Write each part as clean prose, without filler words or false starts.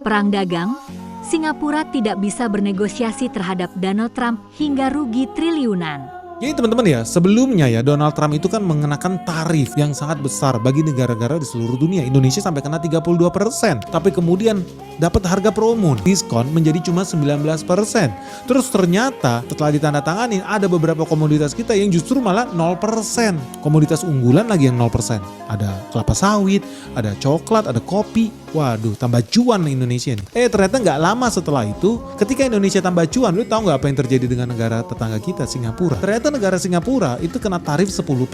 Perang dagang, Singapura tidak bisa bernegosiasi terhadap Donald Trump hingga rugi triliunan. Jadi teman-teman ya, sebelumnya ya Donald Trump itu kan mengenakan tarif yang sangat besar bagi negara-negara di seluruh dunia. Indonesia sampai kena 32%. Tapi kemudian dapat harga promo, diskon menjadi cuma 19%. Terus ternyata setelah ditandatangani ada beberapa komoditas kita yang justru malah 0%. Komoditas unggulan lagi yang 0%. Ada kelapa sawit, ada coklat, ada kopi. Waduh, tambah cuan Indonesia nih. Ternyata nggak lama setelah itu, ketika Indonesia tambah cuan, lu tahu nggak apa yang terjadi dengan negara tetangga kita, Singapura? Ternyata negara Singapura itu kena tarif 10%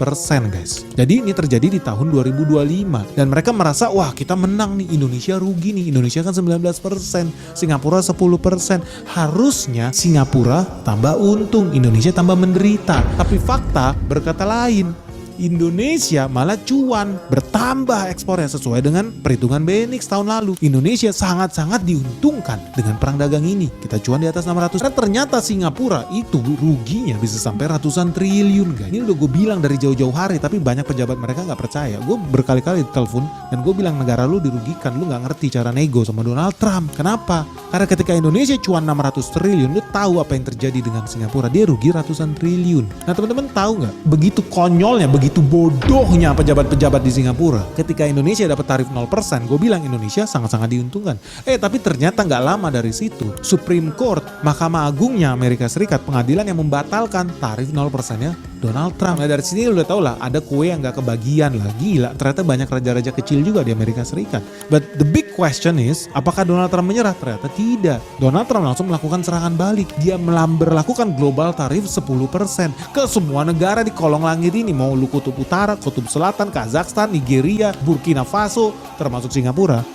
guys. Jadi ini terjadi di tahun 2025. Dan mereka merasa, wah kita menang nih, Indonesia rugi nih. Indonesia kan 19%, Singapura 10%. Harusnya Singapura tambah untung, Indonesia tambah menderita. Tapi fakta berkata lain. Indonesia malah cuan, bertambah ekspornya sesuai dengan perhitungan BNIX tahun lalu. Indonesia sangat-sangat diuntungkan dengan perang dagang ini. Kita cuan di atas 600. Karena ternyata Singapura itu ruginya bisa sampai ratusan triliun guys. Ini udah gue bilang dari jauh-jauh hari, tapi banyak pejabat mereka nggak percaya. Gue berkali-kali ditelepon dan gue bilang negara lu dirugikan, lu nggak ngerti cara nego sama Donald Trump. Kenapa? Karena ketika Indonesia cuan 600 triliun, lu tahu apa yang terjadi dengan Singapura? Dia rugi ratusan triliun. Nah teman-teman tahu nggak? Begitu konyolnya, begitu bodohnya pejabat-pejabat di Singapura. Ketika Indonesia dapat tarif 0%, gue bilang Indonesia sangat-sangat diuntungkan. Tapi ternyata nggak lama dari situ, Supreme Court, Mahkamah Agungnya Amerika Serikat, pengadilan yang membatalkan tarif 0%-nya Donald Trump. Nah dari sini udah tau lah, ada kue yang gak kebagian lah. Gila, ternyata banyak raja-raja kecil juga di Amerika Serikat. But the big question is, apakah Donald Trump menyerah? Ternyata tidak. Donald Trump langsung melakukan serangan balik. Dia memberlakukan global tarif 10% ke semua negara di kolong langit ini. Mau lu kutub utara, kutub selatan, Kazakhstan, Nigeria, Burkina Faso, termasuk Singapura.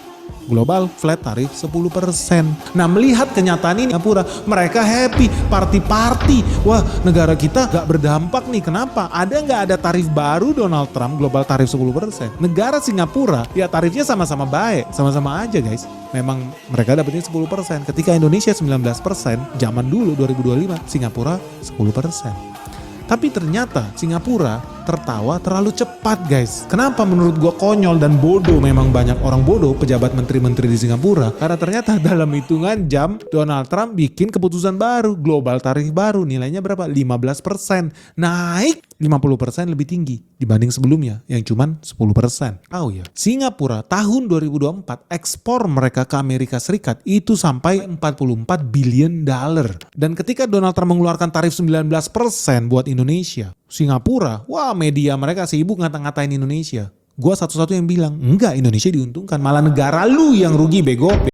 Global flat tarif 10%. Nah melihat kenyataan ini Singapura, mereka happy, party-party. Wah negara kita gak berdampak nih, kenapa? Ada gak ada tarif baru Donald Trump, global tarif 10%. Negara Singapura ya tarifnya sama-sama baik, sama-sama aja guys. Memang mereka dapetnya 10%. Ketika Indonesia 19%, zaman dulu 2025, Singapura 10%. Tapi ternyata Singapura tertawa terlalu cepat guys. Kenapa menurut gua konyol dan bodoh? Memang banyak orang bodoh, pejabat menteri-menteri di Singapura. Karena ternyata dalam hitungan jam Donald Trump bikin keputusan baru, global tarif baru, nilainya berapa? 15%. Naik 50% lebih tinggi dibanding sebelumnya yang cuman 10%. Tahu ya, Singapura tahun 2024 ekspor mereka ke Amerika Serikat itu sampai 44 billion dollar. Dan ketika Donald Trump mengeluarkan tarif 19% buat Indonesia, Singapura, wah media mereka sibuk ngata-ngatain Indonesia. Gua satu-satu yang bilang, enggak, Indonesia diuntungkan, malah negara lu yang rugi bego.